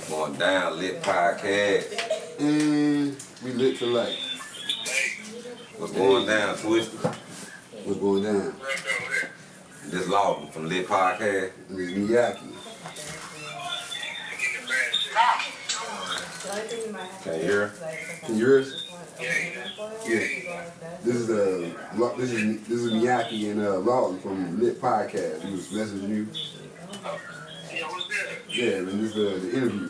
Going down, lit podcast. We lit to life. What's going down, Twisted? What's going down? This Lawton from Lit Podcast. And this Miyaki. Can you hear? Can you hear us? Yeah. This is Miyaki and Lawton from Lit Podcast. He was messaging you. Yeah, and this is the interview.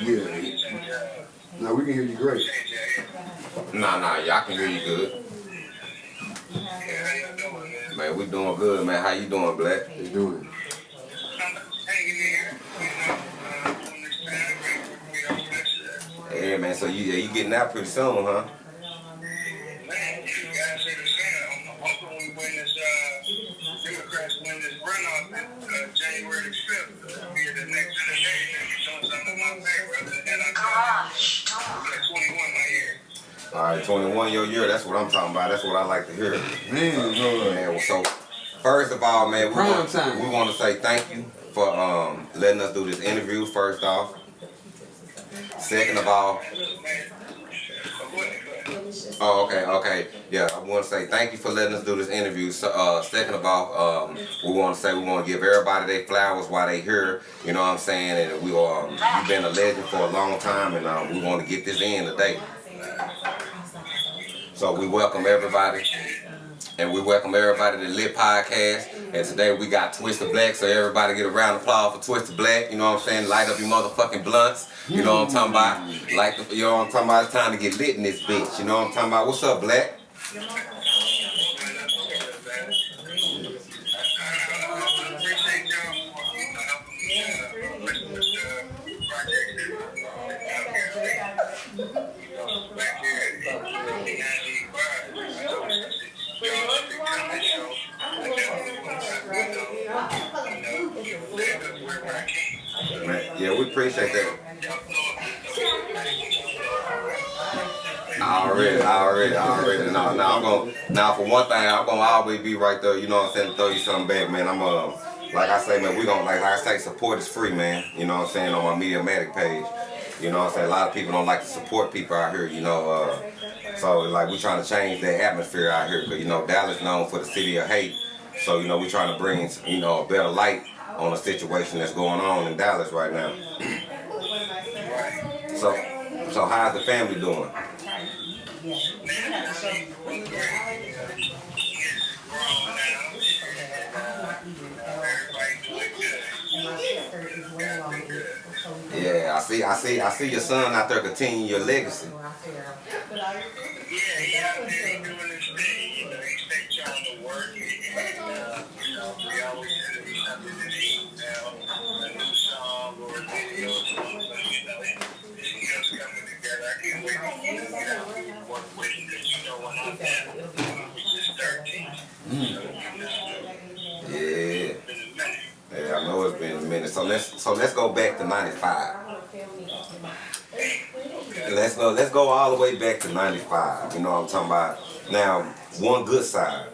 Yeah. Now we can hear you great. Nah, y'all can hear you good. Man, we doing good, man. How you doing, Black? How you doing? Yeah, man. So you getting out pretty soon, huh? All right, 21 your year. That's what I'm talking about. That's what I like to hear. Man, so first of all, man, we want to say thank you for letting us do this interview. First off, second of all, okay, yeah, I want to say thank you for letting us do this interview. So, second of all, we want to give everybody their flowers while they here. You know what I'm saying? And you've been a legend for a long time, and we want to get this in today. So we welcome everybody, and we welcome everybody to the Lit Podcast. And today we got Twisted Black, so everybody get a round of applause for Twisted Black. You know what I'm saying? Light up your motherfucking blunts. You know what I'm talking about? You know what I'm talking about? It's time to get lit in this bitch. You know what I'm talking about? What's up, Black? Yeah, we appreciate that. Already. Now for one thing, I'm gonna always be right there. You know what I'm saying? To throw you something back, man. I'm like I say, man, we gonna like I say, support is free, man. You know what I'm saying, on my Mediamatic page. You know what I'm saying? A lot of people don't like to support people out here. You know, so like we trying to change the atmosphere out here, because you know Dallas known for the city of hate. So you know we trying to bring a better light on a situation that's going on in Dallas right now. So how's the family doing? Yeah, I see your son out there continuing your legacy. Yeah, I know it's been a minute. So let's go back to '95. Let's go all the way back to '95. You know what I'm talking about? Now, One Good Side.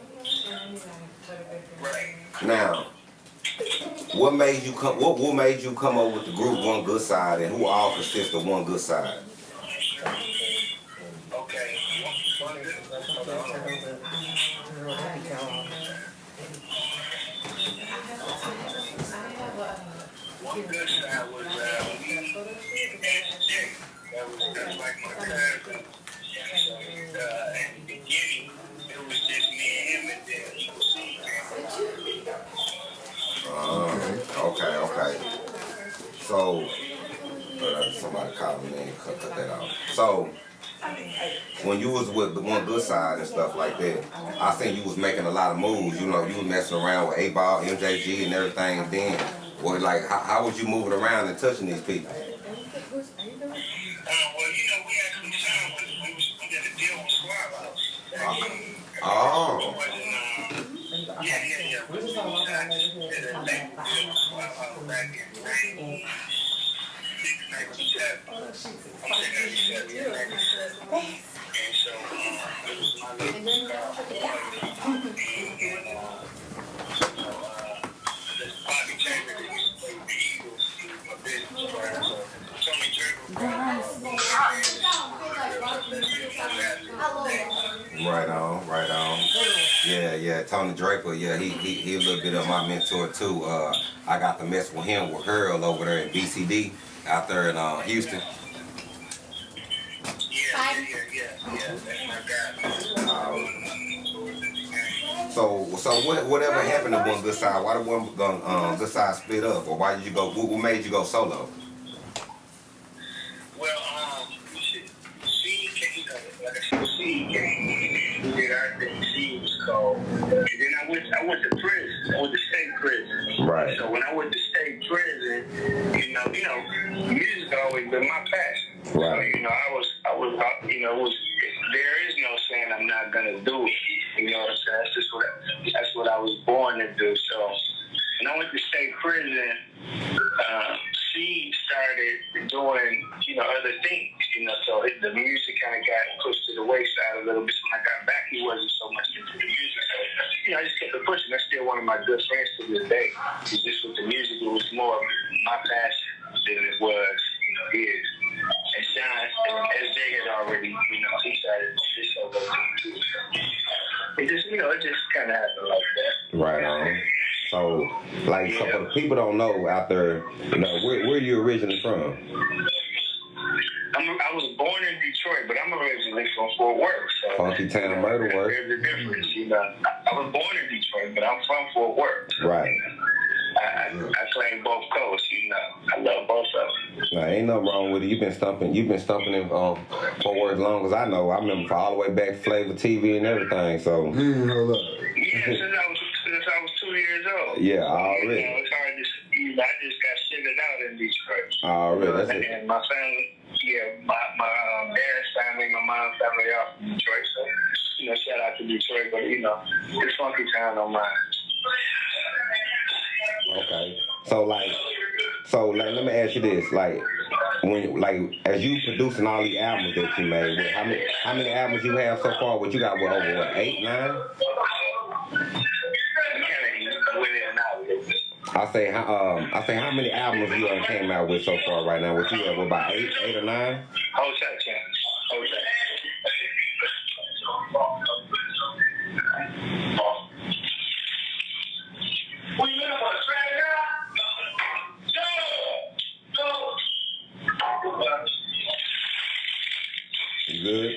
Now, what made you come up with the group One Good Side, and who all consists of One Good Side? One Good Side was that was just like my cousin. In the beginning, it was just me and him, and then he was Okay. So, somebody called me and cut that out. So, when you was with the One Good Side and stuff like that, I think you was making a lot of moves. You know, you was messing around with A-Ball, MJG, and everything then. Well, like, how was you moving around and touching these people? well, you know, we actually signed we did a deal with Suave House. Oh. Yeah. We did a label deal with Suave House back in 96, 97. And so, This Bobby Chamber that used to play with the Eagles, he was my business partner. So Tony Right on, right on. Yeah, Tony Draper, yeah, he a little bit of my mentor too. I got to mess with him with Hurl over there in BCD out there in Houston. Yeah, that's my guy. So whatever happened to One Good Side? Why the One Good Side split up, or why did you go? What made you go solo? Well, C came, like I said, C came. We did our thing. C was cold. And then I went to prison. I went to state prison. Right. So when I went to state prison, music always been my passion. Right. So, I was, there is no saying I'm not gonna do it. You know what I'm saying? That's what I was born to do. So when I went to state prison, C started doing, other things, so the music kind of got pushed to the wayside a little bit. So when I got back, he wasn't so much into the music. So, I just kept it pushing. That's still one of my good friends to this day. It's just with the music, it was more my passion than it was, his. And Sean, SJ had already, he started his solo thing too. So it just kind of happened like that. Right on. So, so for the people don't know out there, where are you originally from? I was born in Detroit, but I'm originally from Fort Worth. So, Funky Town, Murder Work. There's a difference, I was born in Detroit, but I'm from Fort Worth. Right. I claim both coasts, I love both of them. Nah, ain't nothing wrong with it. You've been stumping in Fort Worth as long as I know. I remember all the way back to Flavor TV and everything. So. Hold up. Yeah, since I was 2 years old. Yeah, already. It's hard to. I just got shitted out in Detroit. Already, that's it. And my family, my dad's family, my mom's family are from Detroit. So, shout out to Detroit, but it's funky town on mine. Okay. So let me ask you this, as you producing all these albums that you made, how many albums you have so far? What you got? Over 8, 9? I say how many albums you came out with so far right now? What you have about 8 or 9? Hold tight, champ. Hold tight. You good?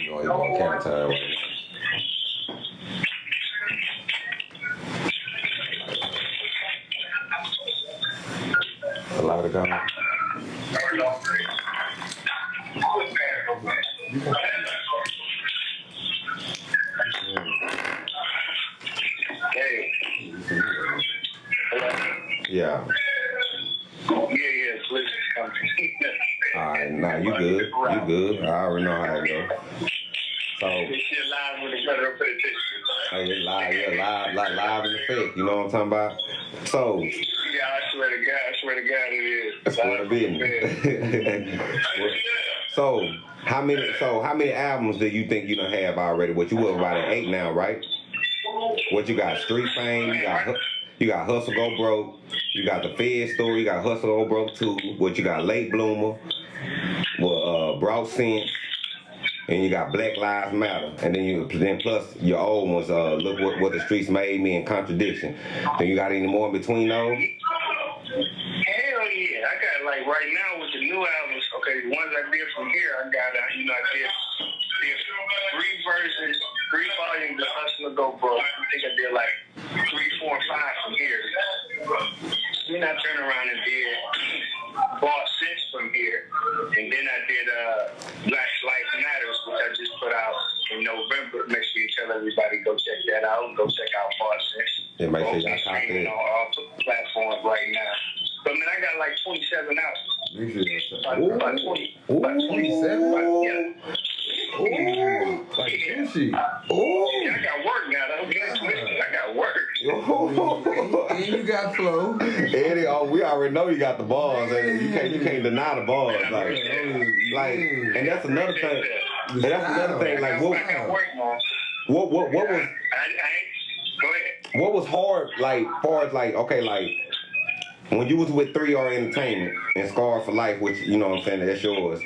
You're on camera time right now. A lot of gone. Hey. Yeah. Yeah, please come. Alright, nah, you good. You good. I already know how it goes. So This shit live with the federal petition. hey, it's live, live in effect, you know what I'm talking about? So Yeah, I swear to God it is. that's what it is. So how many albums do you think you done have already? What you were about at 8 now, right? What you got? Street Fame, you got Hustle Go Broke, you got The Fed Story, you got Hustle Go Broke 2, what you got Late Bloomer, Brought Sense, and you got Black Lives Matter, and then plus your old ones, Look What the Streets Made Me and Contradiction. Then you got any more in between those? Hell yeah. I got right now with the new albums, okay, the ones I did from here, I got, I did 3 versions, 3 volumes of Hustle Go Broke. I think I did 3, 4, 5 from here. Then I turned around and did Boss Sense from here. And then I did Black Lives Matters, which I just put out in November. Make sure you tell everybody, go check that out. Go check out Boss Sense. Yeah, make sure y'all copy it. On all platforms right now. But man, I got 27 albums. About 20. About 27? Yeah. Like sushi. Yeah, I got work now. Don't get it twisted. I got work. Oh, And you got flow. Eddie, we already know you got the bars. And you can't deny the bars. Like, and that's another thing. And that's another thing. Like, what was? Go ahead. What was hard? Like, far as like, okay, like. When you was with 3R Entertainment and Scar for Life, which, you know what I'm saying, that's yours,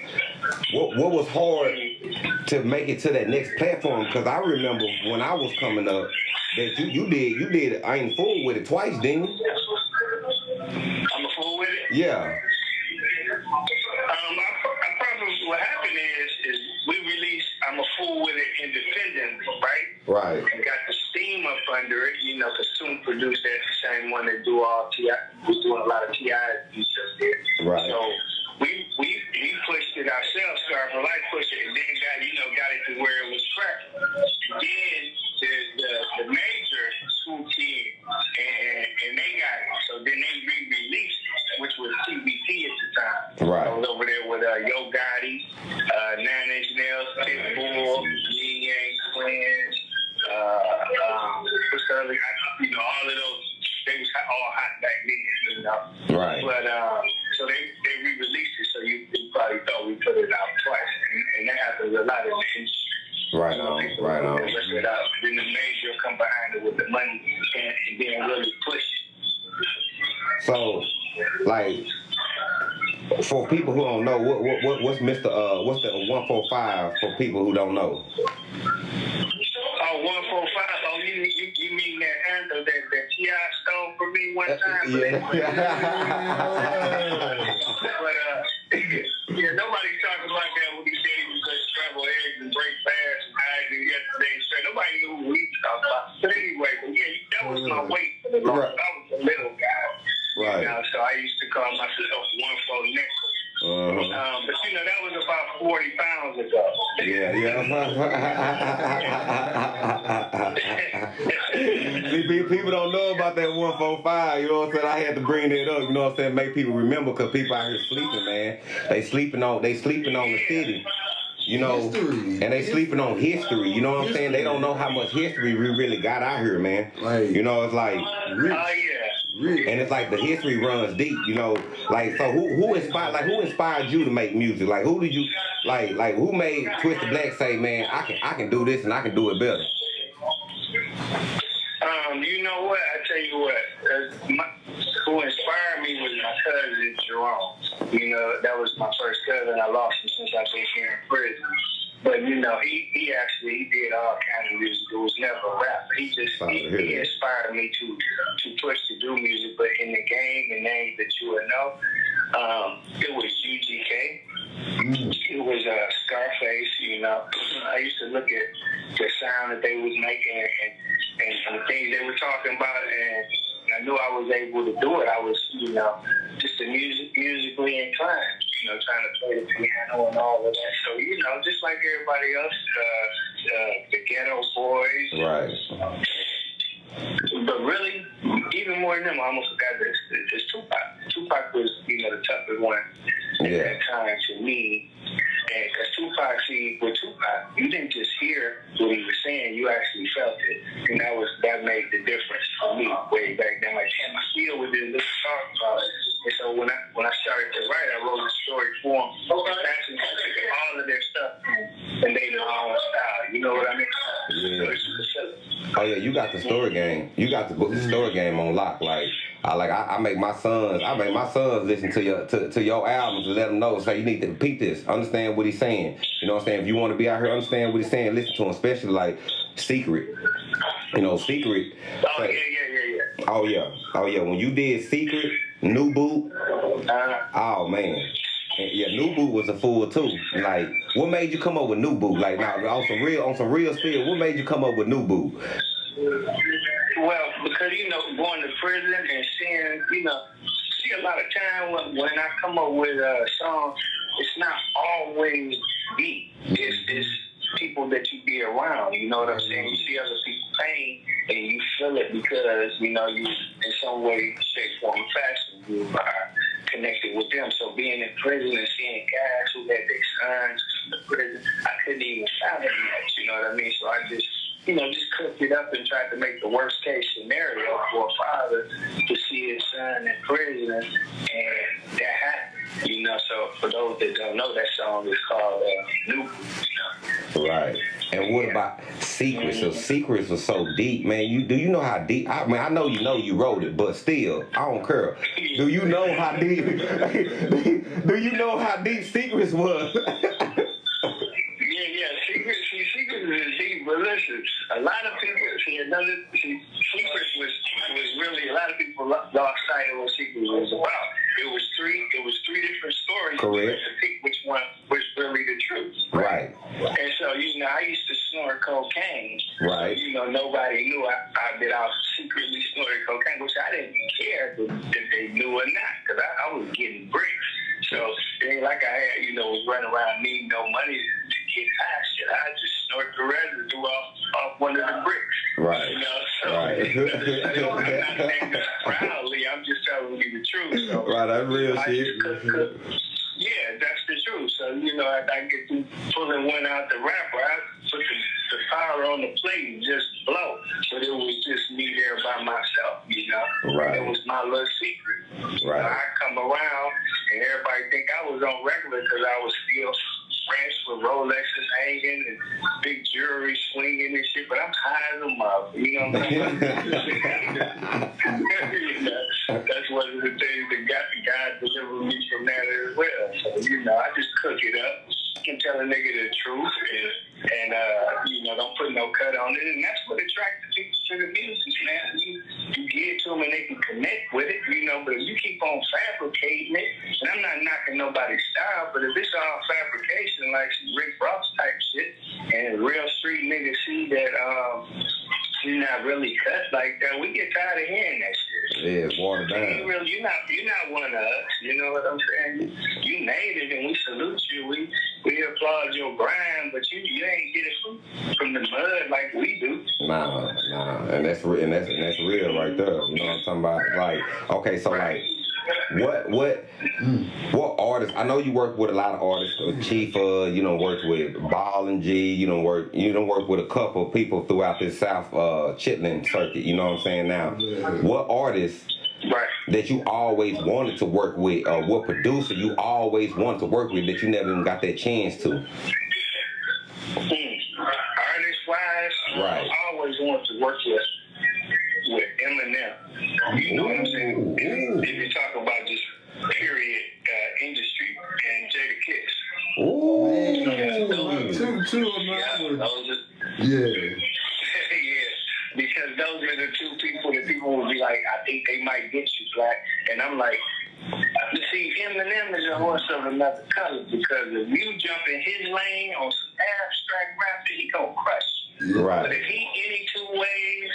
what was hard to make it to that next platform? Because I remember when I was coming up, that you did I Ain't Fool With It twice, didn't you? I'm a fool with it? Yeah. I probably, what happened is we released I'm a Fool With It independently, right? Right. And got the steam up under it, you know, because Toon produced that same one that do all T.I. was doing a lot of T.I. and stuff there. Right. So we pushed it ourselves, Scar for Life pushed it, and then got it to where it was cracking. Then the major swooped in and they got it. So then they re-released, which was TBT at the time. Right. I was over there with Yo Gotti, 9 Inch Nails, Pitbull, Yin Yang Twins, what's the other guy? You know, all of those, they was all hot back then, you know. Right. But so they re-released it, so you probably thought we put it out twice, and that happens a lot in the industry. Right on, right on. Then the major come behind it with the money and then really push it. So, like, for people who don't know, what's what's the 145 for people who don't know? Oh, 145. Oh, you mean that handle that T.I. stole from me one time? Yeah. But yeah, nobody's talking about that when he said he was going to scramble eggs and break fast and hide it yesterday. So nobody knew who he was talking about. But anyway, that was my weight for the long. I was a little guy. Right. You know, so I used to call myself 1-4 nickel. But that was about 40 pounds ago. Yeah. See, people don't know about that 145. You know what I'm saying? I had to bring that up. You know what I'm saying? Make people remember, because people out here sleeping, man. They sleeping on the city. You know, history. And they sleeping on history. You know what I'm saying? They don't know how much history we really got out here, man. Like, you know, it's like rich. And it's like the history runs deep, you know. Like, so who inspired you to make music? Like, who did you like who made Twisted Black say, man, I can do this and I can do it better? You know what? I tell you what, who inspired me was my cousin Jerome. You know, that was my first cousin. I lost him since I've been here in prison. But he actually did all kinds of music. It was never rap. He inspired me to push to do music. But in the game, the name that you would know, it was UGK. It was Scarface. You know, I used to look at the sound that they was making and the things they were talking about, and I knew I was able to do it. I was, just musically inclined. Trying to play the piano and all of that. So, just like everybody else, the Ghetto Boys. Right. But really, even more than them, I almost forgot this. It's Tupac. Tupac was, the toughest one at that time to me. And because Tupac, with Tupac, you didn't just hear what he was saying, you actually felt it. And that made the difference for me way back then. Like, damn, I feel what this little song about. And so when I started to write, I wrote a story for them. Actually, I took all of their stuff and they know our own style. You know what I mean? Yeah. Oh yeah, you got the story game. You got the story game on lock. I make my sons listen to your albums to let them know. Say, you need to repeat this. Understand what he's saying. You know what I'm saying? If you want to be out here, understand what he's saying. Listen to him, especially like Secret. Secret. Oh yeah. Oh yeah. When you did Secret, New Boot. Oh man. Yeah, New Boot was a fool too. Like, what made you come up with New Boot? Like, now on some real spirit, what made you come up with New Boot? Well, because going to prison and seeing, see a lot of time when I come up with a song, it's not always me. It's people that you be around. You know what I'm saying? You see other people pain and you feel it because you in some way, shape, form, or fashion you are connected with them. So being in prison and seeing guys who had their sons in the prison, I couldn't even fathom that. You know what I mean? So I just just cooked it up and tried to make the worst case scenario for a father to see his son in prison, and that happened. So for those that don't know, that song is called New. Right. And what about Secrets? So Secrets was so deep, man. Do you know how deep? I mean, I know you wrote it, but still, I don't care. Do you know how deep? Do you know how deep Secrets was? Yeah. Secrets is deep, but listen, a lot of people Secrets was really, a lot of people lost sight of what Secrets was about. It was three different stories. Correct. To pick which one was really the truth. Right. And so, I used to snort cocaine. Right. Nobody knew that I was secretly snorting cocaine, which I didn't care if they knew or not, because I was getting bricks. So it ain't like I had, was running around needing no money to get high shit. I just snort the residue off one of the bricks. Right. So right. I'm not saying this proudly. I'm just telling you the truth. So, right, that's real shit. Yeah, that's the truth. So, I get through pulling one out the wrapper, I put the power on the plate and just blow. But it was just me there by myself, Right. It was my little secret. Right. I come around and everybody think I was on regular because I was still friends with Rolexes hanging and big jewelry swinging and shit, but I'm high as a mother, what I'm saying? That's one of the things that God delivered me from that as well. So, I just cook it up and tell a nigga the truth and don't put no cut on it, and that's what attracts people to the music, man. You give it to them and they can connect with it, but if you keep on fabricating it, and I'm not knocking nobody's style, but if it's all fabrication, like some Rick Ross type shit, and real street niggas see that you're not really cut like that, we get tired of hearing that shit. Yeah, it's watered down. You're not one of us, you know what I'm saying? You made it and we salute you. We applaud your grind, but you ain't get it from the mud like we do. Nah, and that's real right there. You know what I'm talking about? Like, okay, so like, what artists? I know you work with a lot of artists. Chifa, you don't work with Ball and G. You don't work with a couple of people throughout this South Chitlin circuit. You know what I'm saying? Now, what artists that you always wanted to work with, or what producer you always wanted to work with that you never even got that chance to? Artist-wise, right. I always wanted to work with Eminem. You know what I'm saying? If you talk about just period industry, and Jadakiss. Ooh, two of my yeah. Because those are the two people that people will be like, I think they might get you, Black. And I'm like, you see, Eminem is a horse of another color, because if you jump in his lane on some abstract rap, he gonna crush you. Right. But if he any two ways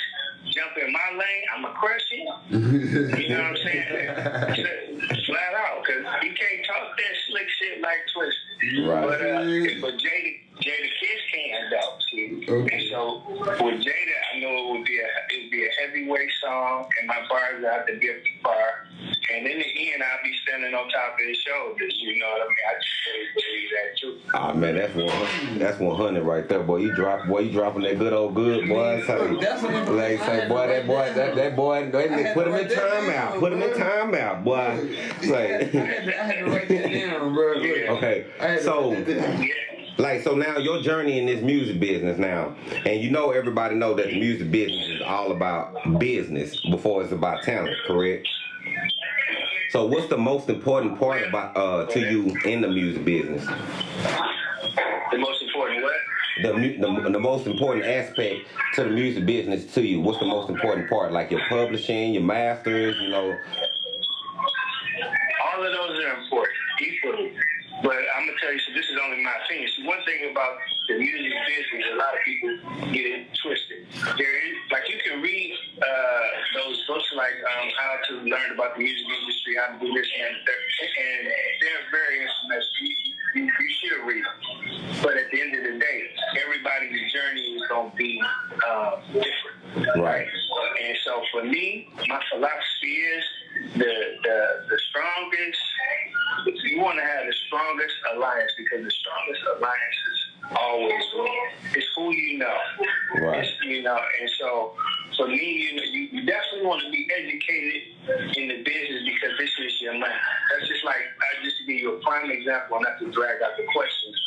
jump in my lane, I'ma crush him. You know what I'm saying? Flat out, because he can't talk that slick shit like Twist. Right. But Jadakiss can though. See? Okay. And so with Jada, I know it would be a heavyweight song, and my bars out to give the bar. And in the end, I'll be standing on top of his shoulders. You know what I mean? I just believe that too. Ah man, that's 100 right there, boy. You dropping that good old good, boy. Say, boy, that boy, they put him in timeout. Put him in timeout, boy. Say. I had to write that down, bro. Okay, so now your journey in this music business now, and everybody know that the music business is all about business before it's about talent, correct? So what's the most important part about to you in the music business? The most important what? The most important aspect to the music business to you. What's the most important part? Like your publishing, your masters, All of those are important, equally. But I'm gonna tell you, so this is only my opinion. So one thing about the music business, a lot of people get it twisted. There is, like, you can read those books like How to Learn About the Music Industry, How to Do This and that, and they're very informative. You should read them. But at the end of the day, everybody's journey is gonna be different. Right. And so for me, my philosophy is the strongest. You want to have the strongest alliance, because the strongest alliances always win. It's who you know. Right. example, not to drag out the questions.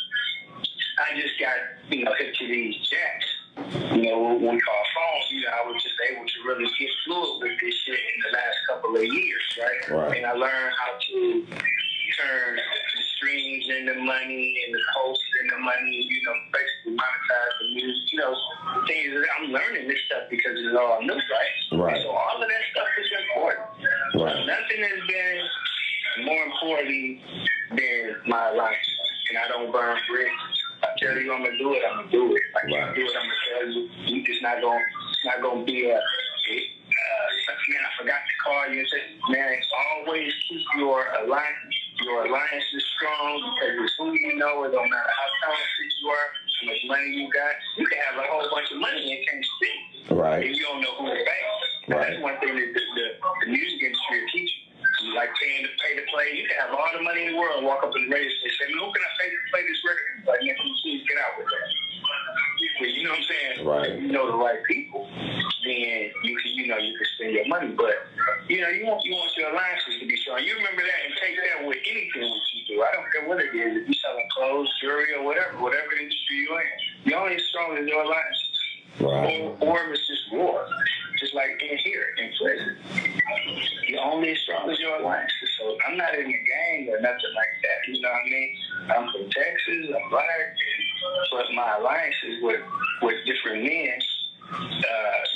I just got, hip to these jacks, what we call phones. I was just able to really get fluid with this shit in the last couple of years, right? And I learned how to turn the streams into money and the posts into money, basically monetize the music, things that I'm learning this stuff because it's all new, right? So all of that stuff is important. Nothing has been more important than my life. And I don't burn bridges. I tell you I'm gonna do it, I'm gonna do it. If I can't do it, I'm gonna tell you. It's not gonna be a man, I forgot to call you and say, man, always keep your alliance is strong because it's who you know. It don't matter how talented you are, how much money you got. You can have a whole bunch of money and can't speak. If you don't know who to pay. That's one thing that the music industry will teach you. Like pay to play. You can have all the money in the world and walk up to the radio station and say, who can I pay to play this record? Like, man, please get out with that. But you know what I'm saying? If you know the right people, then you can spend your money. But you want your alliances to be strong. You remember that and take that with anything that you do. I don't care what it is. If you're selling clothes, jewelry, or whatever industry you're in, you're only as strong as your alliances. Or if it's just war, just like in here in prison. You're only as strong as your alliances. So I'm not in a gang or nothing like that. You know what I mean? I'm from Texas. I'm black, but my alliances with different men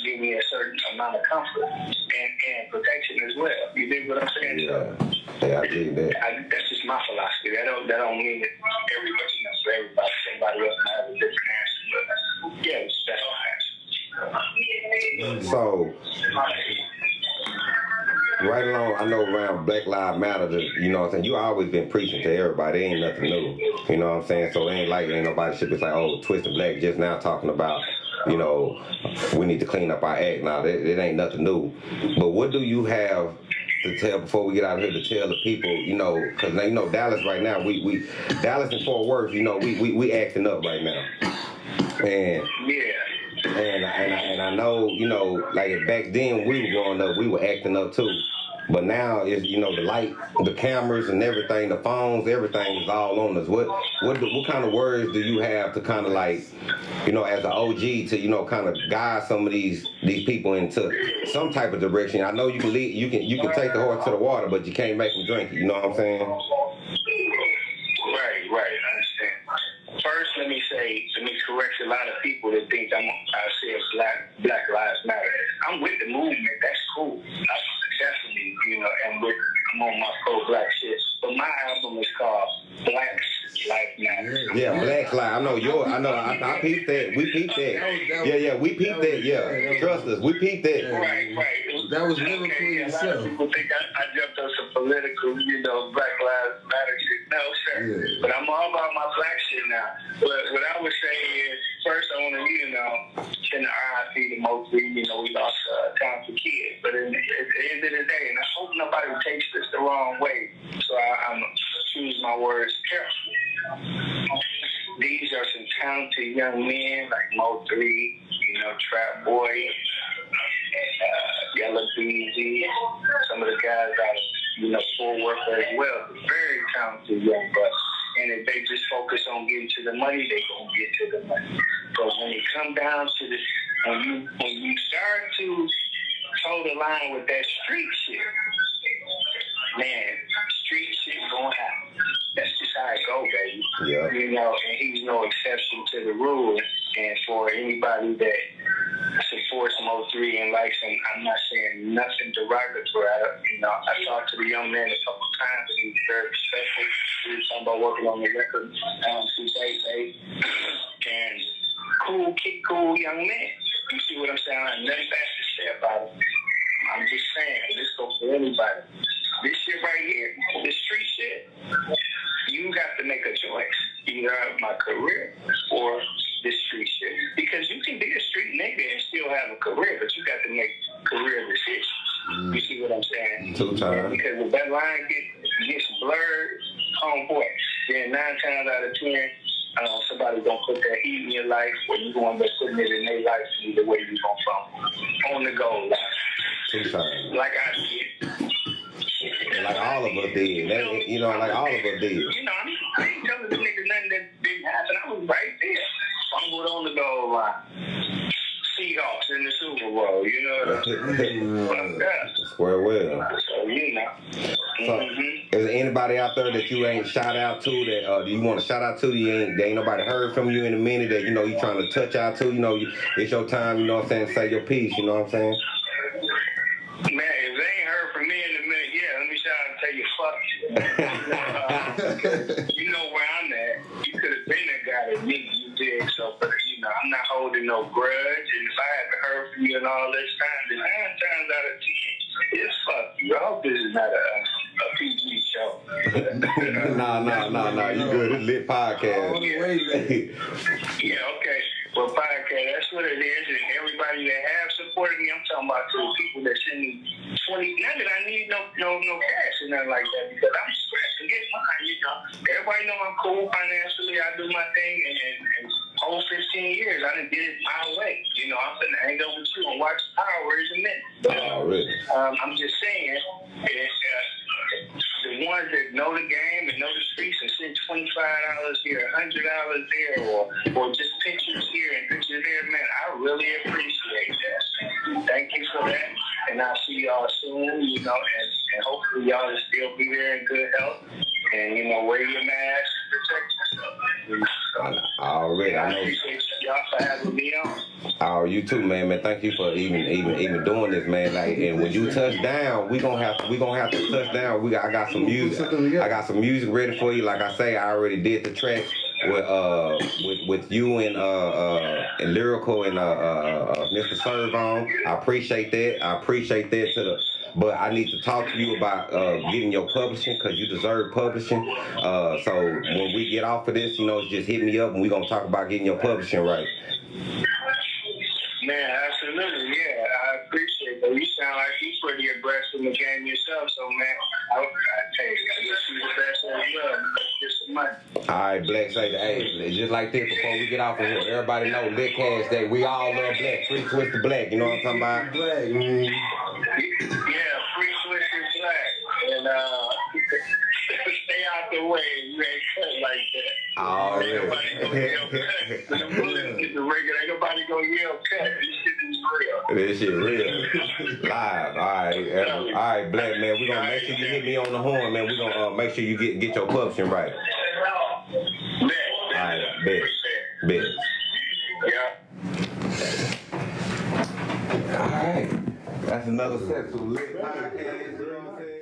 give me a certain amount of comfort and protection as well. You dig what I'm saying? Yeah, I dig that. That's just my philosophy. That don't mean that everybody knows for everybody. Somebody else might have a different answer, but yeah, it's that's my answer. So, right along, I know around Black Lives Matter, you know what I'm saying, you always been preaching to everybody. It ain't nothing new. You know what I'm saying? So it ain't nobody should be like, oh, Twisted Black just now talking about, we need to clean up our act. Now, it ain't nothing new. But what do you have to tell before we get out of here to tell the people, because Dallas right now, we Dallas and Fort Worth, we acting up right now. And And I know, like back then we were growing up, we were acting up too. But now is the light, the cameras and everything, the phones, everything is all on us. What kind of words do you have to kind of like, as an OG to kind of guide some of these people into some type of direction? I know you can lead, you can take the horse to the water, but you can't make them drink it. You know what I'm saying? Right. I understand. First, let me correct a lot of people that think I say Black Lives Matter. I'm with the movement. That's cool. Definitely, I'm on my pro-black shit. But my album is called Black Lives Matter. Yeah, Black Lives. I peeped that. We peeped that. We peeped that. Yeah, trust us. We peeped that. Right. That was lyrical in itself. A lot of people think I jumped on some political, Black Lives Matter shit. No, sir. Yeah. But I'm all about my black shit now. But what I would say is, first I want to, send the RIP to Mosley. We lost talented kids. But at the end of the day, and I hope nobody takes this the wrong way, so I'm going to choose my words carefully. These are some talented young men like Mo 3, Trap Boy, Yellow BZ, some of the guys out of, Fort Worth as well. Very talented young bucks. And if they just focus on getting to the money, they gonna get to the money. But when it come down to this, when you start to toe the line with that street shit, man, street shit gonna happen. That's just how it go, baby. Yeah. And he's no exception to the rule. And for anybody that supports Mo 3 and likes him, I'm not saying nothing derogatory. I talked to the young man a couple times, and he was very respectful. We were talking about working on the record, and cool young man. You see what I'm saying? I have nothing bad to say about him. I'm just saying, this goes for anybody. This shit right here, this street shit, you got to make a choice. Either my career or this street shit. Because you can be a street nigga and still have a career, but you got to make career decisions. You see what I'm saying? 2 times. Because if that line gets blurred, homeboy, then 9 times out of 10, somebody's gonna put that heat in your life, or you gonna be putting it in their life either way you gonna fall. On the goal line. 2 times. Like I did. Like all of us did. Like all of us did. my Seahawks in the Super Bowl. You know what I'm saying? Square well. So, you know. So, is there anybody out there that you ain't shout out to that do you want to shout out to? There ain't nobody heard from you in a minute that, you know, you trying to touch out to, you know, it's your time, you know what I'm saying, say your piece, you know what I'm saying? Man, if they ain't heard from me in a minute, yeah, let me shout out and tell you, fuck you. You know where I'm at. You could have been the guy that needed you did, so, but, you know, I'm not holding no grudge, and if I haven't heard from you in all this time, then 9 times out of 10, it's fuck you. I hope this is not a PG show. Nah, you good. It's lit podcast. Yeah, okay. Well, podcast, that's what it is. And everybody that have supported me, I'm talking about to the people that send me 20. Not that I need no cash or nothing like that, because I'm stressed to get mine, you know. Everybody know I'm cool financially. I do my thing, and whole 15 years, I done did it my way. You know, I'm finna hang up with you and watch Power in a minute. Oh, really? I'm just saying, the ones that know the game and know the streets and send $25 here, $100 there, or just pictures here and pictures there, man, I really appreciate that. Thank you for that, and I'll see y'all soon, you know, and hopefully y'all will still be there in good health, and, you know, wear your mask, protect yourself. Already, I know. I appreciate y'all for having me on. Oh, you too, man. Thank you for even doing this, man. Like, and when you touch down, we gonna have to touch down. I got some music. I got some music ready for you. Like I say, I already did the track with you and Lyrical and Mr. Servon. I appreciate that. But I need to talk to you about getting your publishing, because you deserve publishing. So when we get off of this, you know, just hit me up and we're going to talk about getting your publishing right. Man, absolutely, yeah. I appreciate that. You sound like you pretty aggressive in the game yourself, so, man, I wish you the best as well. Get some money. All right, Black, say, hey, just like this, before we get off of here, everybody know Lit Cash Day. We all love Black. Free Twisted Black. You know what I'm talking about? Black, man. Yeah, Free Twisted Black. And stay out the way. You ain't cut like that. Oh, ain't nobody gonna yell cut. When the bullets get the regular, ain't nobody gonna yell cut. This shit is real. This shit real. Live. All right, Black, man. We're gonna make sure you hit me on the horn, man. We're gonna make sure you get your publishing right. Bet. All right, bet. Yeah. All right. That's another set to Lit Podcast. You know what I'm saying?